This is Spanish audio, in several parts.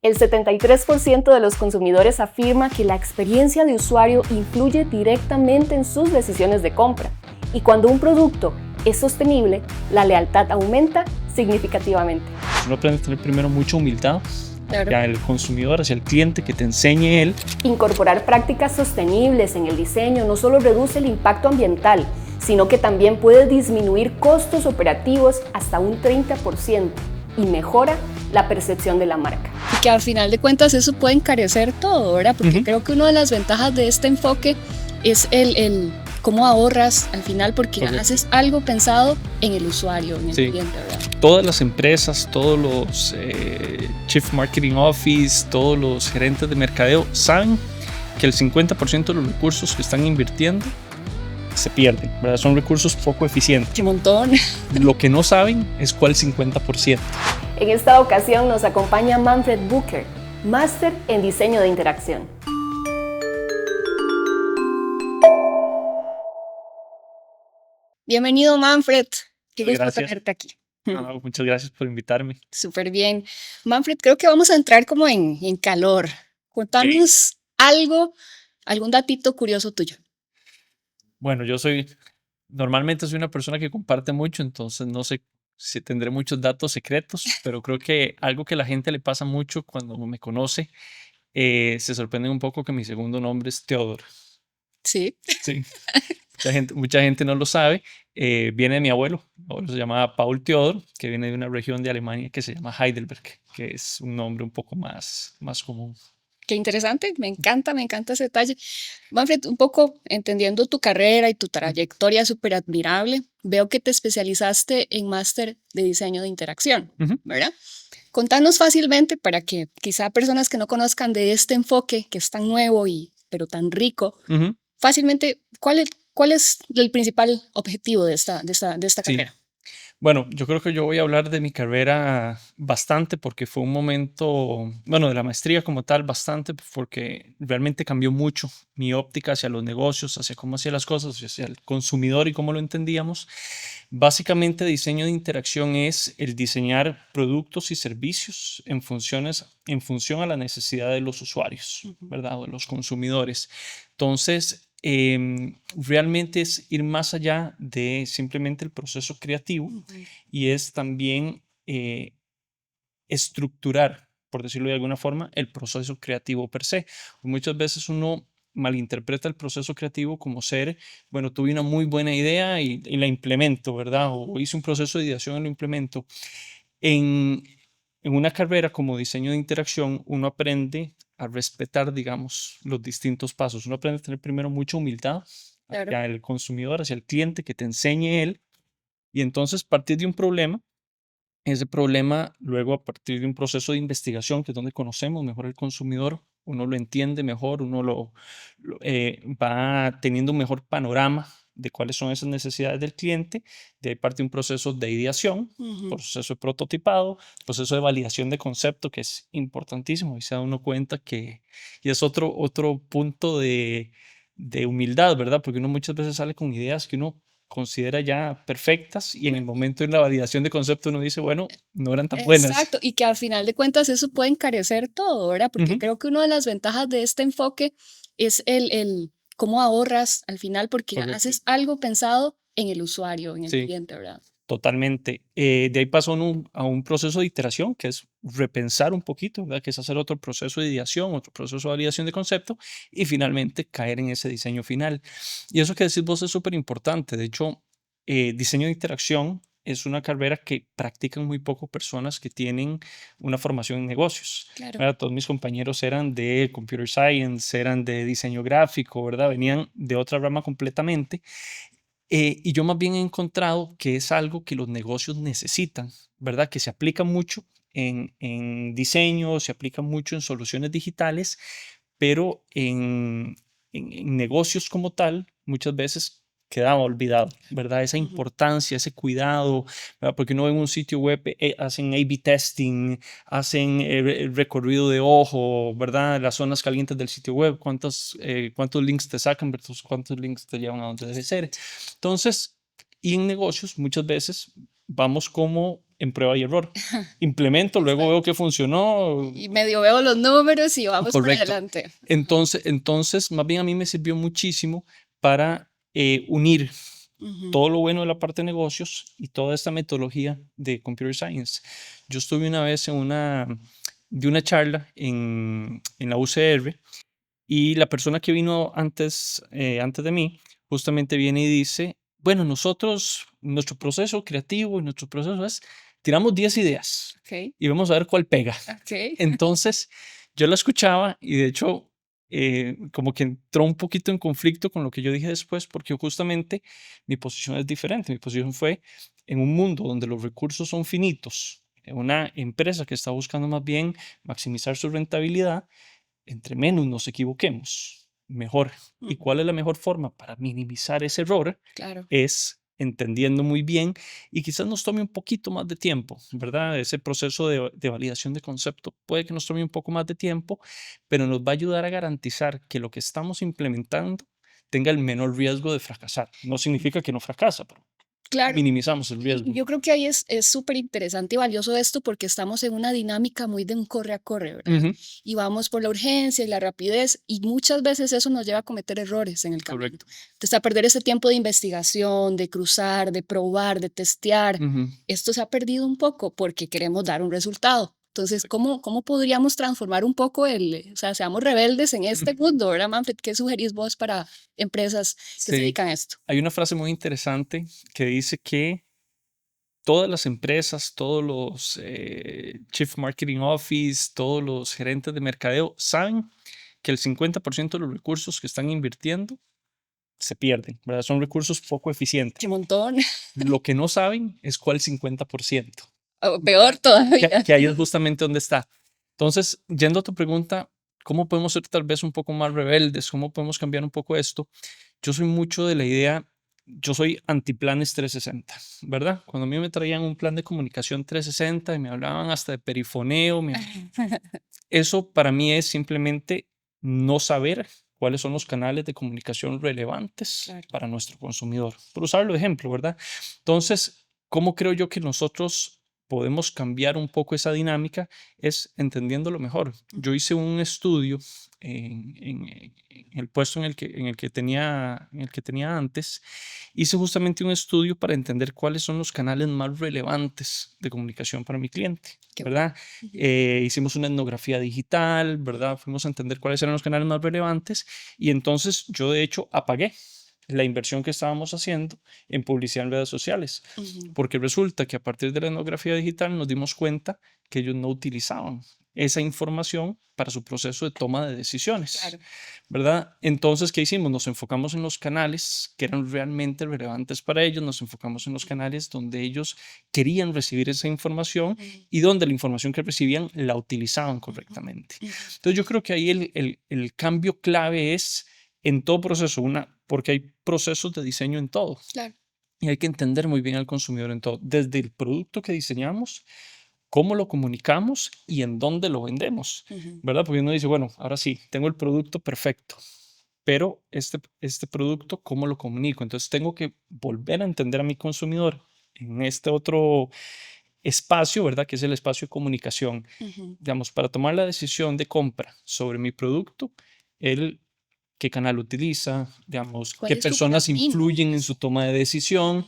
El 73% de los consumidores afirma que la experiencia de usuario influye directamente en sus decisiones de compra. Y cuando un producto es sostenible, la lealtad aumenta significativamente. Uno aprende a tener primero mucha humildad Claro. hacia el consumidor, hacia el cliente, que te enseñe él. Incorporar prácticas sostenibles en el diseño no solo reduce el impacto ambiental, sino que también puede disminuir costos operativos hasta un 30% y mejora la percepción de la marca. Y que al final de cuentas eso puede encarecer todo, ¿verdad? Porque creo que una de las ventajas de este enfoque es el cómo ahorras al final, porque haces algo pensado en el usuario, en el cliente, ¿verdad? Todas las empresas, todos los Chief Marketing Office, todos los gerentes de mercadeo saben que el 50% de los recursos que están invirtiendo se pierden, ¿verdad? Son recursos poco eficientes. ¡Qué montón! Lo que no saben es cuál 50%. En esta ocasión nos acompaña Manfred Booker, máster en diseño de interacción. Bienvenido, Manfred. Qué gusto tenerte aquí. Muchas gracias por invitarme. Súper bien. Manfred, creo que vamos a entrar como en calor. Contanos algún datito curioso tuyo. Bueno, normalmente soy una persona que comparte mucho, entonces no sé si tendré muchos datos secretos, pero creo que algo que a la gente le pasa mucho cuando me conoce, se sorprenden un poco que mi segundo nombre es Theodor. Sí. Sí. Mucha gente no lo sabe. Viene de mi abuelo. Mi abuelo se llamaba Paul Theodor, que viene de una región de Alemania que se llama Heidelberg, que es un nombre un poco más común. Qué interesante, me encanta ese detalle. Manfred, un poco entendiendo tu carrera y tu trayectoria súper admirable, veo que te especializaste en máster de diseño de interacción, ¿verdad? Contanos fácilmente para que quizá personas que no conozcan de este enfoque que es tan nuevo pero tan rico, fácilmente, ¿cuál es el principal objetivo de esta carrera? Bueno, yo creo que yo voy a hablar de mi carrera bastante porque fue un momento, bueno, de la maestría como tal, bastante, porque realmente cambió mucho mi óptica hacia los negocios, hacia cómo hacía las cosas, hacia el consumidor y cómo lo entendíamos. Básicamente, diseño de interacción es el diseñar productos y servicios en función a la necesidad de los usuarios, ¿verdad? O de los consumidores. Entonces, realmente es ir más allá de simplemente el proceso creativo y es también estructurar, por decirlo de alguna forma, el proceso creativo per se. Muchas veces uno malinterpreta el proceso creativo como ser, bueno, tuve una muy buena idea y la implemento, ¿verdad? O hice un proceso de ideación y lo implemento. En una carrera como diseño de interacción, uno aprende a respetar, digamos, los distintos pasos. Uno aprende a tener primero mucha humildad hacia el consumidor, hacia el cliente, que te enseñe él, y entonces partir de un problema. Ese problema, luego a partir de un proceso de investigación, que es donde conocemos mejor al consumidor, uno lo entiende mejor, uno va teniendo un mejor panorama de cuáles son esas necesidades del cliente. De ahí parte un proceso de ideación, proceso de prototipado, proceso de validación de concepto, que es importantísimo y se da uno cuenta que y es otro punto de humildad, ¿verdad? Porque uno muchas veces sale con ideas que uno considera ya perfectas y en el momento de la validación de concepto uno dice, bueno, no eran tan buenas. Exacto, y que al final de cuentas eso puede encarecer todo, ¿verdad? Porque creo que una de las ventajas de este enfoque es el cómo ahorras al final, porque haces algo pensado en el usuario, en el cliente, ¿verdad? Totalmente. De ahí pasó a un proceso de iteración, que es repensar un poquito, ¿verdad? Que es hacer otro proceso de ideación, otro proceso de validación de concepto y finalmente caer en ese diseño final. Y eso que decís vos es súper importante. De hecho, diseño de interacción es una carrera que practican muy poco personas que tienen una formación en negocios. Claro. Todos mis compañeros eran de computer science, eran de diseño gráfico, ¿verdad? Venían de otra rama completamente. Y yo más bien he encontrado que es algo que los negocios necesitan, ¿verdad? Que se aplica mucho en diseño, se aplica mucho en soluciones digitales, pero en negocios como tal, muchas veces quedaba olvidado, ¿verdad? Esa importancia, ese cuidado, ¿verdad? Porque uno en un sitio web hacen A/B testing, hacen el recorrido de ojo, ¿verdad? Las zonas calientes del sitio web, cuántos links te sacan versus cuántos links te llevan a donde debe ser. Entonces, y en negocios muchas veces vamos como en prueba y error. Implemento, luego veo que funcionó. Y medio veo los números y vamos por Correcto. adelante. Entonces, más bien a mí me sirvió muchísimo para unir Ujú. todo lo bueno de la parte de negocios y toda esta metodología de Computer Science. Yo estuve una vez de una charla en la UCR y la persona que vino antes de mí justamente viene y dice, bueno, nosotros, nuestro proceso creativo y nuestro proceso es, tiramos 10 ideas Ok, y vamos a ver cuál pega. ok. Entonces, yo la escuchaba y de hecho, como que entró un poquito en conflicto con lo que yo dije después, porque justamente mi posición es diferente. Mi posición fue en un mundo donde los recursos son finitos, en una empresa que está buscando más bien maximizar su rentabilidad, entre menos nos equivoquemos, mejor. ¿Y Ujú. cuál es la mejor forma para minimizar ese error? Claro. Es entendiendo muy bien y quizás nos tome un poquito más de tiempo, ¿verdad? Ese proceso de validación de concepto puede que nos tome un poco más de tiempo, pero nos va a ayudar a garantizar que lo que estamos implementando tenga el menor riesgo de fracasar. No significa que no fracasa, pero Claro. minimizamos el Y riesgo. yo creo que ahí es súper interesante y valioso esto porque estamos en una dinámica muy de un corre a corre, ¿verdad? Ujú, Y vamos por la urgencia y la rapidez y muchas veces eso nos lleva a cometer errores en el camino. correcto. Entonces, a perder ese tiempo de investigación, de cruzar, de probar, de testear. Ujú. Esto se ha perdido un poco porque queremos dar un resultado. Entonces, ¿cómo podríamos transformar un poco o sea, seamos rebeldes en este mundo, ¿verdad, Manfred? ¿Qué sugerís vos para empresas que se Sí, dedican a esto? hay una frase muy interesante que dice que todas las empresas, todos los Chief Marketing Office, todos los gerentes de mercadeo saben que el 50% de los recursos que están invirtiendo se pierden, ¿verdad? Son recursos poco ¡Qué eficientes. montón! Lo que no saben es cuál 50%, O peor todavía. que ahí es justamente donde está. Entonces, yendo a tu pregunta, ¿cómo podemos ser tal vez un poco más rebeldes? ¿Cómo podemos cambiar un poco esto? Yo soy mucho de la idea, yo soy antiplanes 360, ¿verdad? Cuando a mí me traían un plan de comunicación 360 y me hablaban hasta de perifoneo, eso para mí es simplemente no saber cuáles son los canales de comunicación relevantes Claro. para nuestro consumidor. Por usarlo de ejemplo, ¿verdad? Entonces, ¿cómo creo yo que nosotros podemos cambiar un poco esa dinámica? Es entendiéndolo mejor. Yo hice un estudio en el puesto en el que tenía antes. Hice justamente un estudio para entender cuáles son los canales más relevantes de comunicación para mi cliente, Qué bueno. ¿verdad? Ujú. Hicimos una etnografía digital, ¿verdad? Fuimos a entender cuáles eran los canales más relevantes y entonces yo de hecho apagué la inversión que estábamos haciendo en publicidad en redes sociales, Ujú. porque resulta que a partir de la etnografía digital nos dimos cuenta que ellos no utilizaban esa información para su proceso de toma de decisiones, Claro. ¿verdad? Entonces, ¿qué hicimos? Nos enfocamos en los canales que eran realmente relevantes para ellos, nos enfocamos en los canales donde ellos querían recibir esa información Ujú. y donde la información que recibían la utilizaban Ujú. correctamente. Ujú. Entonces, yo creo que ahí el cambio clave es en todo proceso, porque hay procesos de diseño en todo Claro. y hay que entender muy bien al consumidor en todo, desde el producto que diseñamos, cómo lo comunicamos y en dónde lo vendemos, Ujú. ¿verdad? Porque uno dice, bueno, ahora sí, tengo el producto perfecto, pero este producto, ¿cómo lo comunico? Entonces tengo que volver a entender a mi consumidor en este otro espacio, ¿verdad? Que es el espacio de comunicación. Ujú. Digamos, para tomar la decisión de compra sobre mi producto, él qué canal utiliza, digamos, ¿Cuál qué es su personas camino? influyen en su toma de decisión.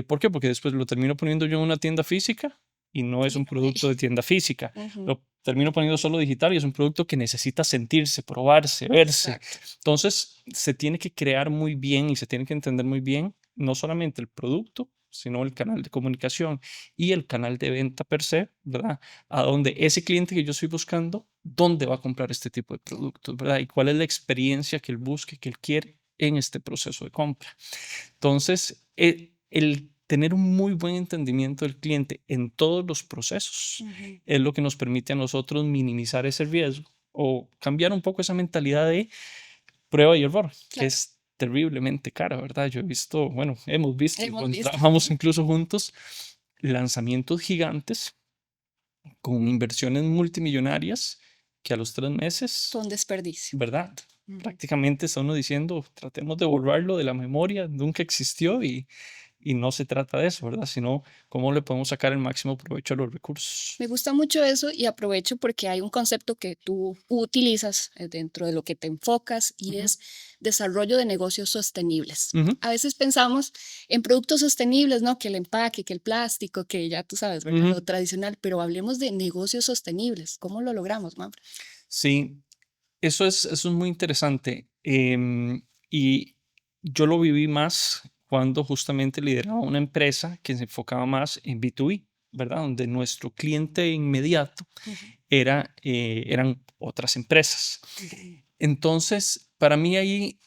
¿Por qué? Porque después lo termino poniendo yo en una tienda física y no es Y un no hay. producto de tienda física. Ujú. Lo termino poniendo solo digital y es un producto que necesita sentirse, probarse, verse. Exacto. Entonces, se tiene que crear muy bien y se tiene que entender muy bien no solamente el producto, sino el canal de comunicación y el canal de venta per se, ¿verdad? A donde ese cliente que yo estoy buscando, ¿dónde va a comprar este tipo de productos, ¿verdad? Y cuál es la experiencia que él busque, que él quiere en este proceso de compra. Entonces, el tener un muy buen entendimiento del cliente en todos los procesos Ujú. es lo que nos permite a nosotros minimizar ese riesgo o cambiar un poco esa mentalidad de prueba y error, que Claro. es terriblemente cara, ¿verdad? Yo he visto, bueno, hemos visto, y Hemos cuando visto. trabajamos incluso juntos, lanzamientos gigantes con inversiones multimillonarias que a los 3 meses, Son desperdicio. ¿verdad? Ujú. Prácticamente está uno diciendo, tratemos de borrarlo de la memoria, nunca existió y y no se trata de eso, ¿verdad? Sino cómo le podemos sacar el máximo provecho a los recursos. Me gusta mucho eso y aprovecho porque hay un concepto que tú utilizas dentro de lo que te enfocas y es desarrollo de negocios sostenibles. Ujú. A veces pensamos en productos sostenibles, ¿no? Que el empaque, que el plástico, que ya tú sabes, ¿verdad? Ujú. Lo tradicional, pero hablemos de negocios sostenibles. ¿Cómo lo logramos, Manfred? Sí, eso es muy interesante. Y yo lo viví más cuando justamente lideraba una empresa que se enfocaba más en B2B, ¿verdad? Donde nuestro cliente inmediato eran otras empresas. Entonces, para mí ahí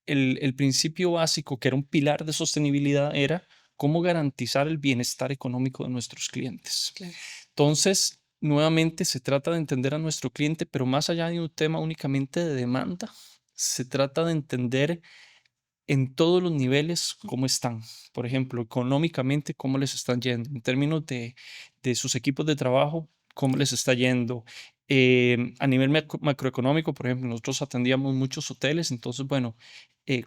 el principio básico, que era un pilar de sostenibilidad, era cómo garantizar el bienestar económico de nuestros clientes. Claro. Entonces, nuevamente se trata de entender a nuestro cliente, pero más allá de un tema únicamente de demanda, se trata de entender en todos los niveles cómo están. Por ejemplo, económicamente, cómo les están yendo. En términos de sus equipos de trabajo, cómo les está yendo. A nivel macroeconómico, por ejemplo, nosotros atendíamos muchos hoteles. Entonces, bueno,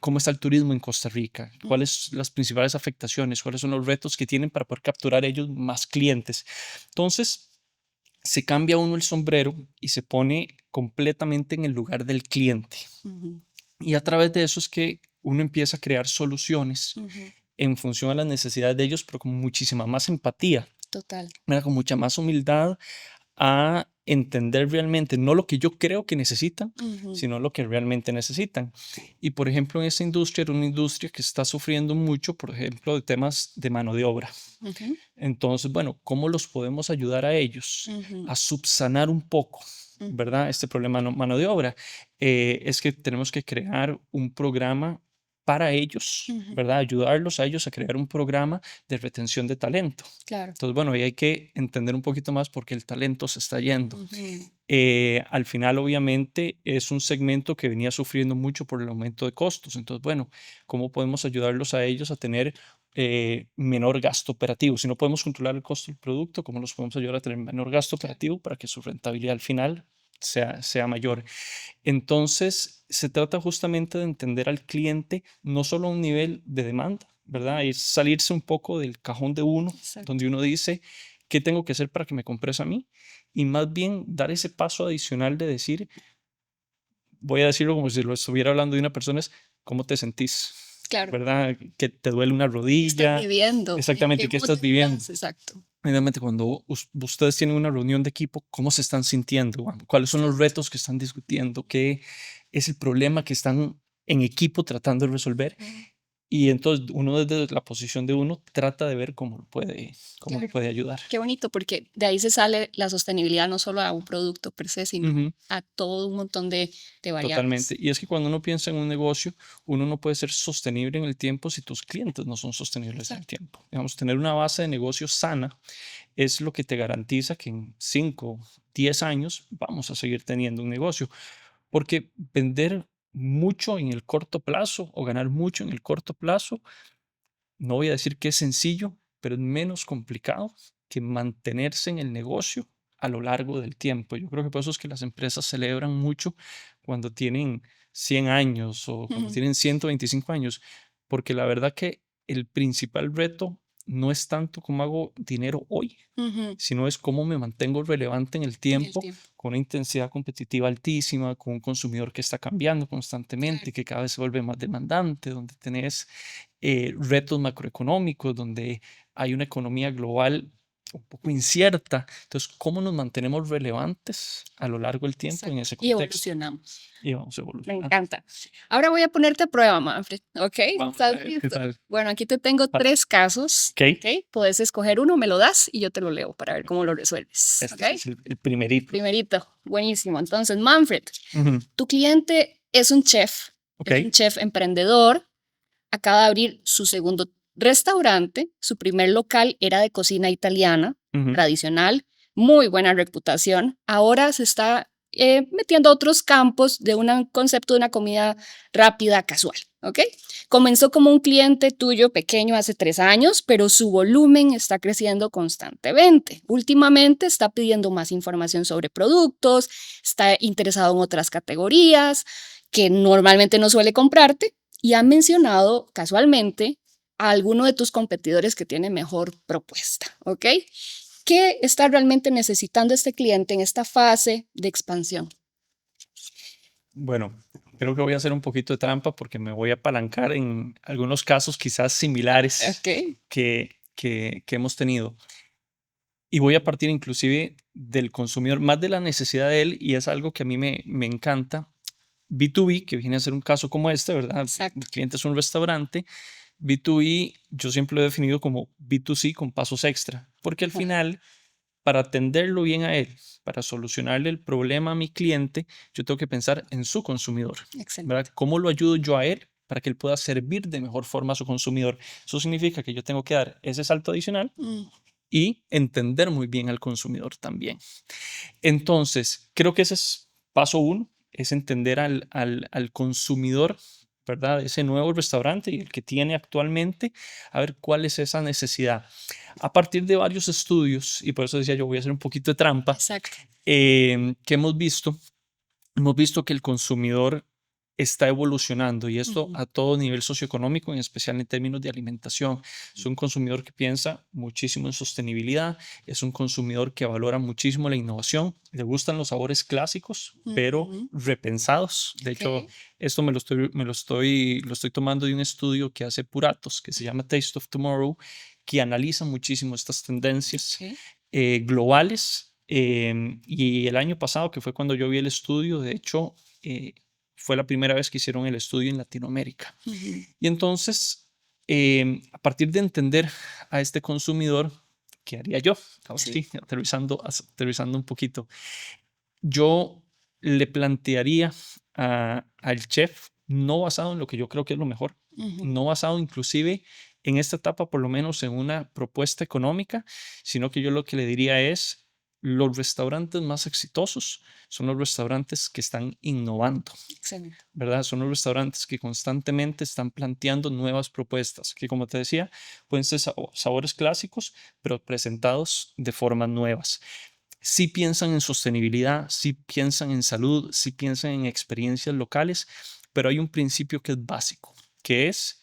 ¿cómo está el turismo en Costa Rica? ¿Cuáles son las principales afectaciones? ¿Cuáles son los retos que tienen para poder capturar ellos más clientes? Entonces, se cambia uno el sombrero y se pone completamente en el lugar del cliente. Ujú, Y a través de eso es que uno empieza a crear soluciones ujú. en función a las necesidades de ellos, pero con muchísima más empatía, Total. ¿verdad? Con mucha más humildad a entender realmente no lo que yo creo que necesitan, Ujú, sino lo que realmente necesitan. Y por ejemplo, en esa industria era una industria que está sufriendo mucho, por ejemplo, de temas de mano de obra. ujú, Entonces, bueno, ¿cómo los podemos ayudar a ellos ujú, a subsanar un poco, ujú. ¿verdad? Este problema de mano de obra. Es que tenemos que crear un programa para ellos, Ujú, ¿verdad? Ayudarlos a ellos a crear un programa de retención de talento. claro. Entonces, bueno, ahí hay que entender un poquito más por qué el talento se está yendo. Ujú, Al final, obviamente, es un segmento que venía sufriendo mucho por el aumento de costos. Entonces, bueno, ¿cómo podemos ayudarlos a ellos a tener menor gasto operativo? Si no podemos controlar el costo del producto, ¿cómo los podemos ayudar a tener menor gasto claro. operativo para que su rentabilidad al final sea mayor? Entonces, se trata justamente de entender al cliente no solo a un nivel de demanda, ¿verdad? Es salirse un poco del cajón de uno, Exacto. donde uno dice, ¿qué tengo que hacer para que me compres a mí? Y más bien dar ese paso adicional de decir, voy a decirlo como si lo estuviera hablando de una persona, es cómo te sentís, Claro. ¿verdad? Que te duele una ¿Qué estás rodilla, viviendo? ¿En qué exactamente, ¿qué mood estás viviendo? estás? Exacto. Obviamente, cuando ustedes tienen una reunión de equipo, ¿cómo se están sintiendo? ¿Cuáles son los Exacto. retos que están discutiendo? ¿Qué es el problema que están en equipo tratando de resolver? Ujú, Y entonces uno desde la posición de uno trata de ver cómo le claro. puede ayudar. Qué bonito, porque de ahí se sale la sostenibilidad no solo a un producto per se, sino Ujú. a todo un montón de Totalmente. variables. Y es que cuando uno piensa en un negocio, uno no puede ser sostenible en el tiempo si tus clientes no son sostenibles en el Exacto. tiempo. Digamos, tener una base de negocio sana es lo que te garantiza que en 5, 10 años vamos a seguir teniendo un negocio. Porque vender mucho en el corto plazo o ganar mucho en el corto plazo, no voy a decir que es sencillo, pero es menos complicado que mantenerse en el negocio a lo largo del tiempo. Yo creo que por eso es que las empresas celebran mucho cuando tienen 100 años o cuando Ujú, tienen 125 años, porque la verdad que el principal reto no es tanto cómo hago dinero hoy, ujú. sino es cómo me mantengo relevante en el En el tiempo tiempo. con una intensidad competitiva altísima, con un consumidor que está cambiando Claro. constantemente, que cada vez se vuelve más demandante, donde tenés retos macroeconómicos, donde hay una economía global un poco incierta. Entonces, ¿cómo nos mantenemos relevantes a lo largo del tiempo en Exacto. ese Y contexto? evolucionamos. Y vamos Me evolucionando. encanta. Ahora voy a ponerte a prueba, Manfred. ¿Ok? Vamos a ¿Estás ver qué listo? tal. Bueno, aquí te tengo Pa- 3 casos. Ok, ¿Ok? Puedes escoger uno, me lo das y yo te lo leo para ver cómo lo resuelves. ¿Ok? este es el primerito. Primerito. Buenísimo. Entonces, Manfred, Ujú. tu cliente Ok. es un chef emprendedor, acaba de abrir su segundo restaurante, su primer local era de cocina italiana, Ujú. tradicional, muy buena reputación, ahora se está metiendo a otros campos de un concepto de una comida rápida, casual, ¿ok? Comenzó como un cliente tuyo pequeño hace 3 años, pero su volumen está creciendo constantemente. Últimamente está pidiendo más información sobre productos, está interesado en otras categorías que normalmente no suele comprarte y ha mencionado casualmente a alguno de tus competidores que tiene mejor propuesta, ¿ok? ¿Qué está realmente necesitando este cliente en esta fase de expansión? Bueno, creo que voy a hacer un poquito de trampa porque me voy a apalancar en algunos casos quizás similares Ok. que hemos tenido. Y voy a partir inclusive del consumidor, más de la necesidad de él, y es algo que a mí me encanta. B2B, que viene a ser un caso como este, ¿verdad? Exacto. El cliente es un restaurante. B2B yo siempre lo he definido como B2C con pasos extra, porque al Ajá. final, para atenderlo bien a él, para solucionarle el problema a mi cliente, yo tengo que pensar en su consumidor, ¿verdad? Excelente. ¿Cómo lo ayudo yo a él para que él pueda servir de mejor forma a su consumidor? Eso significa que yo tengo que dar ese salto adicional Mm, y entender muy bien al consumidor también. Entonces, creo que ese es paso uno, es entender al consumidor, ¿verdad? Ese nuevo restaurante y el que tiene actualmente, a ver cuál es esa necesidad. A partir de varios estudios, y por eso decía yo voy a hacer un poquito de trampa, exacto. que hemos visto que el consumidor está evolucionando y esto Ujú. a todo nivel socioeconómico, en especial en términos de alimentación. Es un consumidor que piensa muchísimo en sostenibilidad, es un consumidor que valora muchísimo la innovación, le gustan los sabores clásicos, pero Ujú. repensados. De hecho, Ok. esto lo estoy tomando de un estudio que hace Puratos, que se llama Taste of Tomorrow, que analiza muchísimo estas tendencias Ok. globales. Y el año pasado, que fue cuando yo vi el estudio, de hecho, fue la primera vez que hicieron el estudio en Latinoamérica. Ujú. Y entonces, a partir de entender a este consumidor, ¿qué haría yo? Ahora Sí. sí, aterrizando un poquito. Yo le plantearía al chef, no basado en lo que yo creo que es lo mejor, Ujú. no basado inclusive en esta etapa, por lo menos en una propuesta económica, sino que yo lo que le diría es, los restaurantes más exitosos son los restaurantes que están innovando, Excelente. ¿verdad? Son los restaurantes que constantemente están planteando nuevas propuestas, que como te decía, pueden ser sabores clásicos, pero presentados de formas nuevas. Sí piensan en sostenibilidad, sí piensan en salud, sí piensan en experiencias locales, pero hay un principio que es básico, que es,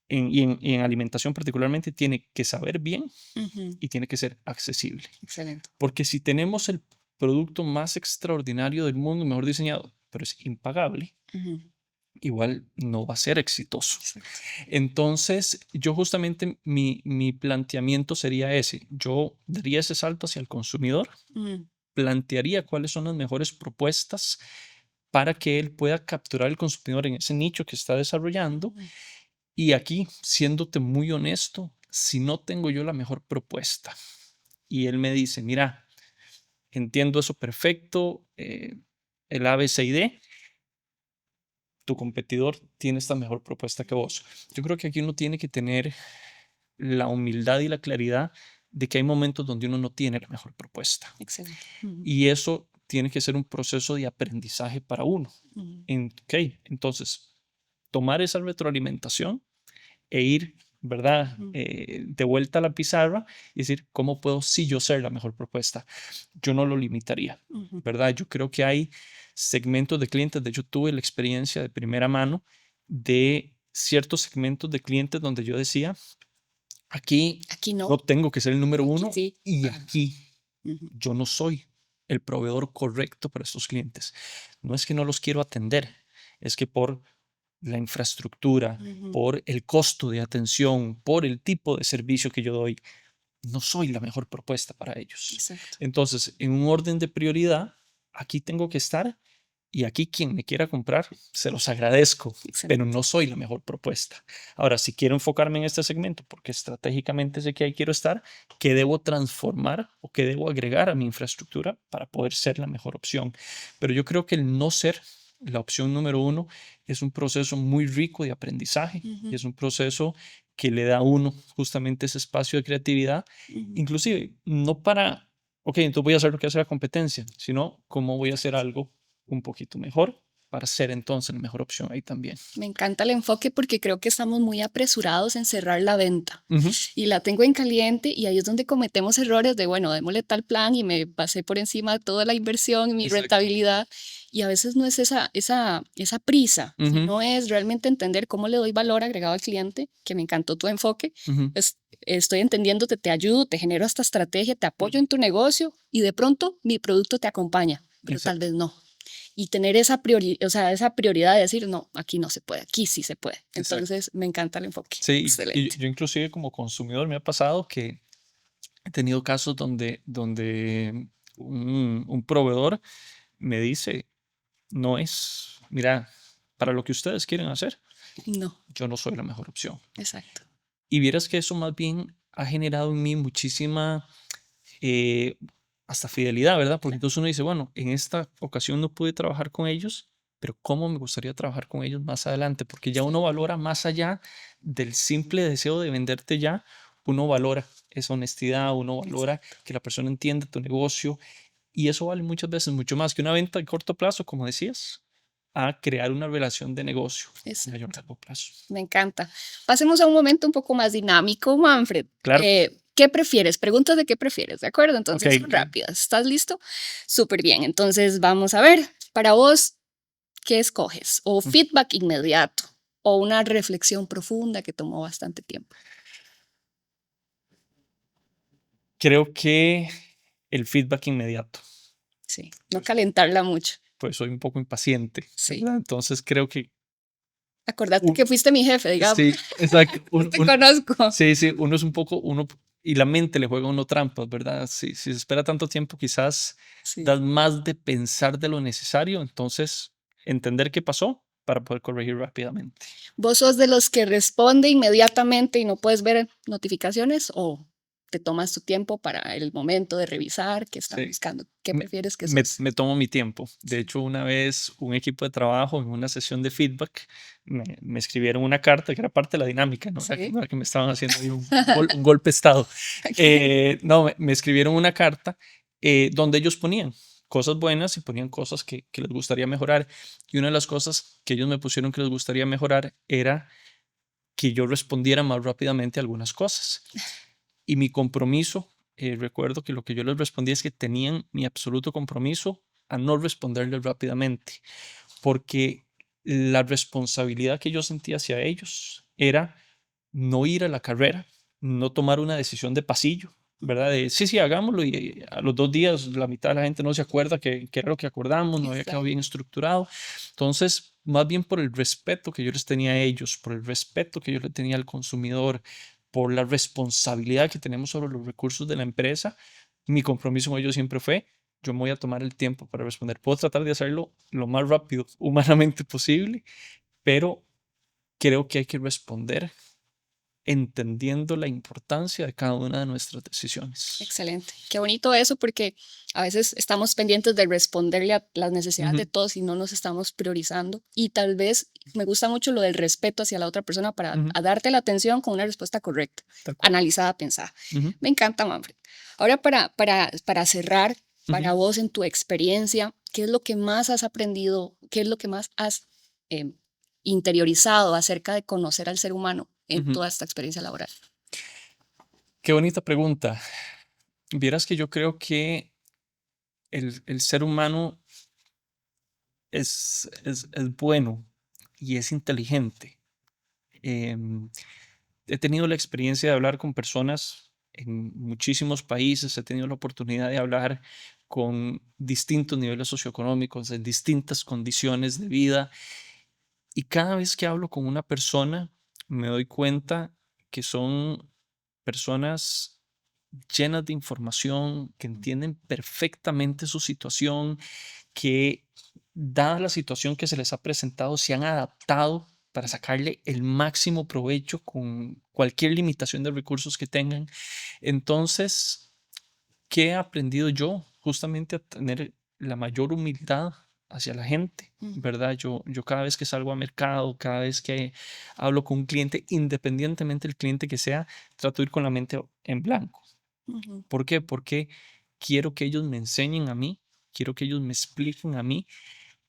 y en alimentación particularmente, tiene que saber bien Ujú. y tiene que ser accesible. Excelente. Porque si tenemos el producto más extraordinario del mundo, mejor diseñado, pero es impagable, Ujú. igual no va a ser exitoso. Exacto. Entonces, yo justamente mi planteamiento sería ese. Yo daría ese salto hacia el consumidor, Mm, plantearía cuáles son las mejores propuestas para que él pueda capturar al consumidor en ese nicho que está desarrollando. mm, Y aquí, siéndote muy honesto, si no tengo yo la mejor propuesta y él me dice, mira, entiendo eso perfecto, el A, B, C y D, tu competidor tiene esta mejor propuesta que vos. Yo creo que aquí uno tiene que tener la humildad y la claridad de que hay momentos donde uno no tiene la mejor propuesta. excelente. Ujú. Y eso tiene que ser un proceso de aprendizaje para uno. Ujú. Ok, entonces, tomar esa retroalimentación e ir, ¿verdad? Ujú. De vuelta a la pizarra y decir, ¿cómo puedo sí yo ser la mejor propuesta? Yo no lo limitaría, Ujú. ¿verdad? Yo creo que hay segmentos de clientes, de hecho tuve la experiencia de primera mano de ciertos segmentos de clientes donde yo decía, aquí Aquí yo no, tengo que ser el número aquí uno sí. y Ajá. aquí Ujú. yo no soy el proveedor correcto para estos clientes. No es que no los quiero atender, es que por la infraestructura, Ujú. por el costo de atención, por el tipo de servicio que yo doy, no soy la mejor propuesta para ellos. Exacto. Entonces, en un orden de prioridad, aquí tengo que estar y aquí quien me quiera comprar, se los agradezco, pero Excelente. no soy la mejor propuesta. Ahora, si quiero enfocarme en este segmento, porque estratégicamente sé que ahí quiero estar, ¿qué debo transformar o qué debo agregar a mi infraestructura para poder ser la mejor opción? Pero yo creo que el no ser la opción número uno es un proceso muy rico de aprendizaje y Ujú. es un proceso que le da a uno justamente ese espacio de creatividad, Ujú. inclusive no ok, entonces voy a hacer lo que hace la competencia, sino cómo voy a hacer Exacto. algo un poquito mejor para ser entonces la mejor opción ahí también. Me encanta el enfoque porque creo que estamos muy apresurados en cerrar la venta Ujú, y la tengo en caliente y ahí es donde cometemos errores de, bueno, démosle tal plan y me pasé por encima de toda la inversión y mi exacto. rentabilidad y a veces no es esa prisa, Ujú, sino es realmente entender cómo le doy valor agregado al cliente, que me encantó tu enfoque. ujú, Estoy entendiéndote, te ayudo, te genero esta estrategia, te apoyo ujú, en tu negocio y de pronto mi producto te acompaña, pero tal exacto, vez no y tener o sea, esa prioridad de decir, no, aquí no se puede, aquí sí se puede. exacto. Entonces, me encanta el enfoque. Sí, y Excelente. yo inclusive como consumidor me ha pasado que he tenido casos donde un proveedor me dice, no es, mira, para lo que ustedes quieren hacer, No, yo no soy la mejor opción. exacto. Y vieras que eso más bien ha generado en mí muchísima, eh, hasta fidelidad, ¿verdad? Porque Claro, entonces uno dice, bueno, en esta ocasión no pude trabajar con ellos, pero ¿cómo me gustaría trabajar con ellos más adelante? Porque ya uno sí, valora más allá del simple deseo de venderte ya, uno valora esa honestidad, uno valora exacto, que la persona entienda tu negocio y eso vale muchas veces mucho más que una venta de corto plazo, como decías, a crear una relación de negocio a mayor exacto. largo plazo. Me encanta. Pasemos a un momento un poco más dinámico, Manfred. Claro, ¿Qué prefieres? Preguntas de qué prefieres, ¿de acuerdo? ok. Entonces son rápidas. ¿Estás listo? Súper bien. Entonces vamos a ver. Para vos, ¿qué escoges? ¿O feedback inmediato? ¿O una reflexión profunda que tomó bastante tiempo? Creo que el feedback inmediato, Sí, no pues, calentarla mucho. pues soy un poco impaciente, Sí. ¿verdad? Entonces creo que Acordate un- que fuiste mi jefe, digamos. sí, exacto. Te conozco. Sí, sí, uno es un poco, y la mente le juega a uno trampas, ¿verdad? Si se espera tanto tiempo, quizás Sí. das más de pensar de lo necesario, entonces entender qué pasó para poder corregir rápidamente. ¿Vos sos de los que responde inmediatamente y no puedes ver notificaciones o te tomas tu tiempo para el momento de revisar qué están Sí. buscando? ¿Qué Me, prefieres que sos? me tomo mi tiempo. De hecho, una vez un equipo de trabajo en una sesión de feedback me escribieron una carta que era parte de la dinámica, Sí. no era que me estaban haciendo ahí un golpe de estado. No, me escribieron una carta donde ellos ponían cosas buenas y ponían cosas que les gustaría mejorar. Y una de las cosas que ellos me pusieron que les gustaría mejorar era que yo respondiera más rápidamente a algunas cosas. Y mi compromiso, recuerdo que lo que yo les respondí es que tenían mi absoluto compromiso a no responderles rápidamente, porque la responsabilidad que yo sentía hacia ellos era no ir a la carrera, no tomar una decisión de pasillo, ¿verdad? De sí, sí, hagámoslo y a los 2 días la mitad de la gente no se acuerda que era lo que acordamos, no había quedado Exacto. bien estructurado. Entonces, más bien por el respeto que yo les tenía a ellos, por el respeto que yo le tenía al consumidor, por la responsabilidad que tenemos sobre los recursos de la empresa, mi compromiso con ellos siempre fue, yo me voy a tomar el tiempo para responder. Puedo tratar de hacerlo lo más rápido humanamente posible, pero creo que hay que responder entendiendo la importancia de cada una de nuestras decisiones. Excelente. Qué bonito eso porque a veces estamos pendientes de responderle a las necesidades de Ujú, todos y no nos estamos priorizando. Y tal vez me gusta mucho lo del respeto hacia la otra persona para ujú, a darte la atención con una respuesta correcta, tal cual. analizada, pensada. Ujú, Me encanta, Manfred. Ahora para cerrar, ujú. para vos en tu experiencia, ¿qué es lo que más has aprendido? ¿Qué es lo que más has eh, interiorizado acerca de conocer al ser humano en Ujú. toda esta experiencia laboral? Qué bonita pregunta. Vieras que yo creo que el ser humano es bueno y es inteligente. Em, He tenido la experiencia de hablar con personas en muchísimos países, he tenido la oportunidad de hablar con distintos niveles socioeconómicos, en distintas condiciones de vida, y cada vez que hablo con una persona me doy cuenta que son personas llenas de información, que entienden perfectamente su situación, que dada la situación que se les ha presentado, se han adaptado para sacarle el máximo provecho con cualquier limitación de recursos que tengan. Entonces, ¿qué he aprendido yo? Justamente a tener la mayor humildad hacia la gente, Ujú, ¿verdad? Yo cada vez que salgo a mercado, cada vez que hablo con un cliente, independientemente del cliente que sea, trato de ir con la mente en blanco. ujú. ¿Por qué? Porque quiero que ellos me enseñen a mí, quiero que ellos me expliquen a mí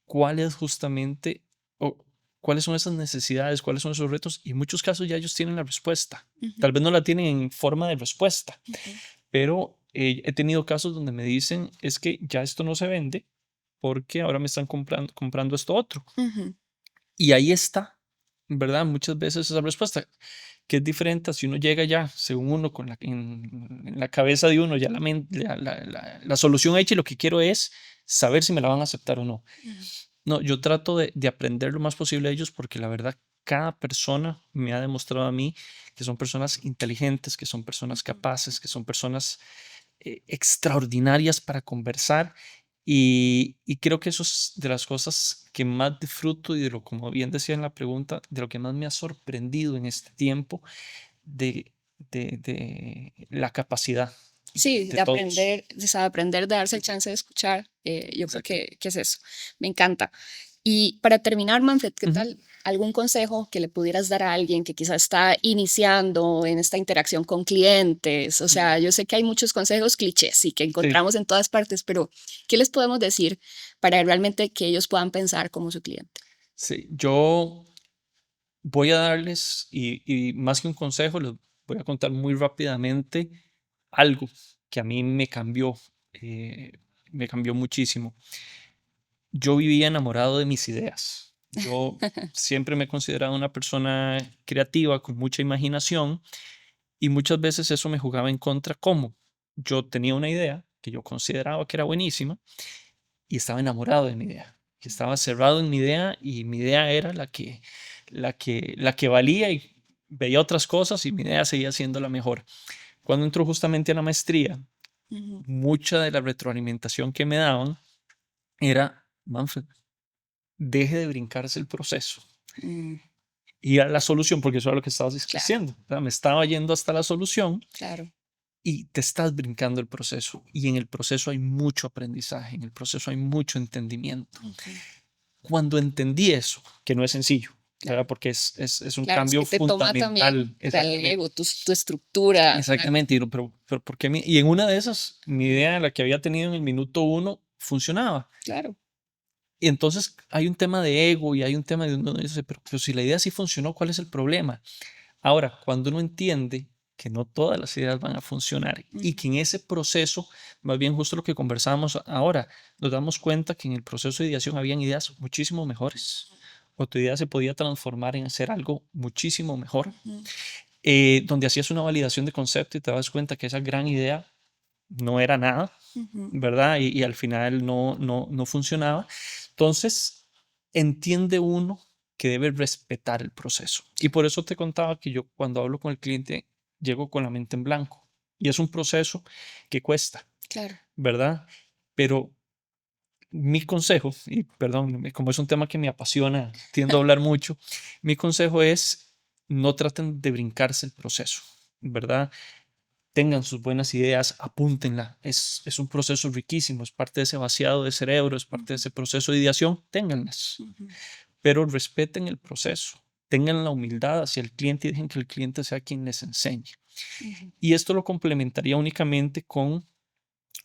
cuál es justamente, o cuáles son esas necesidades, cuáles son esos retos, y en muchos casos ya ellos tienen la respuesta. Tal vez no la tienen en forma de respuesta, pero he tenido casos donde me dicen, es que ya esto no se vende porque ahora me están comprando esto otro. Y ahí está, ¿verdad? Muchas veces esa respuesta, que es diferente a si uno llega ya, según uno, en la cabeza de uno, ya la solución hecha, y lo que quiero es saber si me la van a aceptar o no. No, yo trato de aprender lo más posible de ellos, porque la verdad, cada persona me ha demostrado a mí que son personas inteligentes, que son personas capaces, que son personas extraordinarias para conversar. Y creo que eso es de las cosas que más disfruto, y de lo, como bien decía en la pregunta, de lo que más me ha sorprendido en este tiempo, de la capacidad Sí, de todos. de aprender, de darse el chance de escuchar. Yo creo Exacto. que es eso. Me encanta. Y para terminar, Manfred, ¿qué Ujú. tal? ¿Algún consejo que le pudieras dar a alguien que quizás está iniciando en esta interacción con clientes? O sea, yo sé que hay muchos consejos clichés y que Sí, encontramos en todas partes, pero ¿qué les podemos decir para realmente que ellos puedan pensar como su cliente? sí. Yo voy a darles, y más que un consejo, les voy a contar muy rápidamente algo que a mí eh, me cambió muchísimo. Yo vivía enamorado de mis ideas. Yo siempre me he considerado una persona creativa, con mucha imaginación, y muchas veces eso me jugaba en contra. ¿Cómo? Yo tenía una idea que yo consideraba que era buenísima, y estaba enamorado de mi idea, que estaba cerrado en mi idea, y mi idea era la que valía, y veía otras cosas y mi idea seguía siendo la mejor. Cuando entró justamente a la maestría, Ujú. mucha de la retroalimentación que me daban era: Manfred, deje de brincarse el proceso Mm, y a la solución, porque eso era lo que estabas claro, diciendo, ¿verdad? Me estaba yendo hasta la solución, claro. y te estás brincando el proceso. Y en el proceso hay mucho aprendizaje, en el proceso hay mucho entendimiento. Ujú. Cuando entendí eso, que no es sencillo, Claro, ¿verdad? Porque es un claro, es cambio que te toma también fundamental. el Exactamente. ego, tu estructura. Claro, Exactamente. Pero ¿por qué y en una de esas, mi idea, la que había tenido en el minuto uno, funcionaba. claro. Y entonces hay un tema de ego, y hay un tema de uno dice, pero si la idea sí funcionó, ¿cuál es el problema? Ahora, cuando uno entiende que no todas las ideas van a funcionar, y Ujú. que en ese proceso, más bien justo lo que conversábamos ahora, nos damos cuenta que en el proceso de ideación habían ideas muchísimo mejores, o tu idea se podía transformar en hacer algo muchísimo mejor, Ujú. donde hacías una validación de concepto y te das cuenta que esa gran idea no era nada, Ujú. ¿verdad? Y al final no funcionaba. Entonces, entiende uno que debe respetar el proceso. Y por eso te contaba que yo, cuando hablo con el cliente, llego con la mente en blanco. Y es un proceso que cuesta, Claro. ¿verdad? Pero mi consejo, y perdón, como es un tema que me apasiona, tiendo a hablar mucho, mi consejo es: no traten de brincarse el proceso, ¿verdad? Tengan sus buenas ideas, apúntenla. Es un proceso riquísimo, es parte de ese vaciado de cerebro, es parte de Ujú. ese proceso de ideación. Ténganlas, Ujú. pero respeten el proceso. Tengan la humildad hacia el cliente, y dejen que el cliente sea quien les enseñe. Ujú. Y esto lo complementaría únicamente con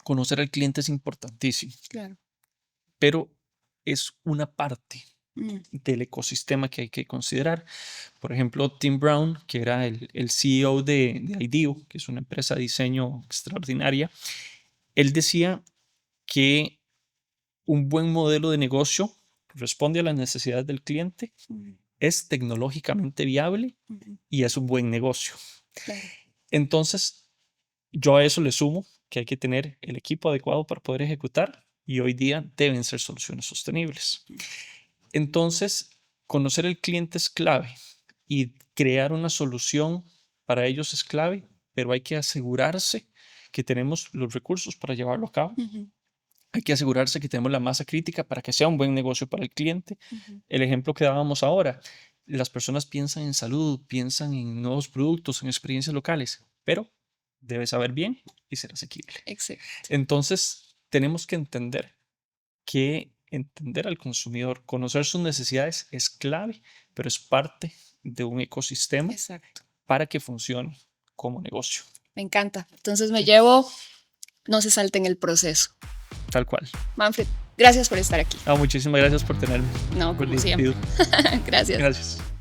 conocer al cliente. Es importantísimo, Claro. pero es una parte Mm. del ecosistema que hay que considerar. Por ejemplo, Tim Brown, que era el CEO de IDEO, que es una empresa de diseño extraordinaria, él decía que un buen modelo de negocio responde a las necesidades del cliente, Ujú. es tecnológicamente viable, Ujú. y es un buen negocio. Claro. Entonces, yo a eso le sumo que hay que tener el equipo adecuado para poder ejecutar, y hoy día deben ser soluciones sostenibles. Entonces, conocer el cliente es clave, y crear una solución para ellos es clave, pero hay que asegurarse que tenemos los recursos para llevarlo a cabo. Ujú. Hay que asegurarse que tenemos la masa crítica para que sea un buen negocio para el cliente. Ujú. El ejemplo que dábamos ahora, las personas piensan en salud, piensan en nuevos productos, en experiencias locales, pero debe saber bien y ser asequible. Exacto. Entonces, tenemos que entender que entender al consumidor, conocer sus necesidades es clave, pero es parte de un ecosistema Exacto. para que funcione como negocio. Me encanta. Entonces me Sí, llevo, no se salten el proceso. tal cual. Manfred, gracias por estar aquí. Muchísimas gracias por tenerme. No, por como siempre. Gracias. Gracias.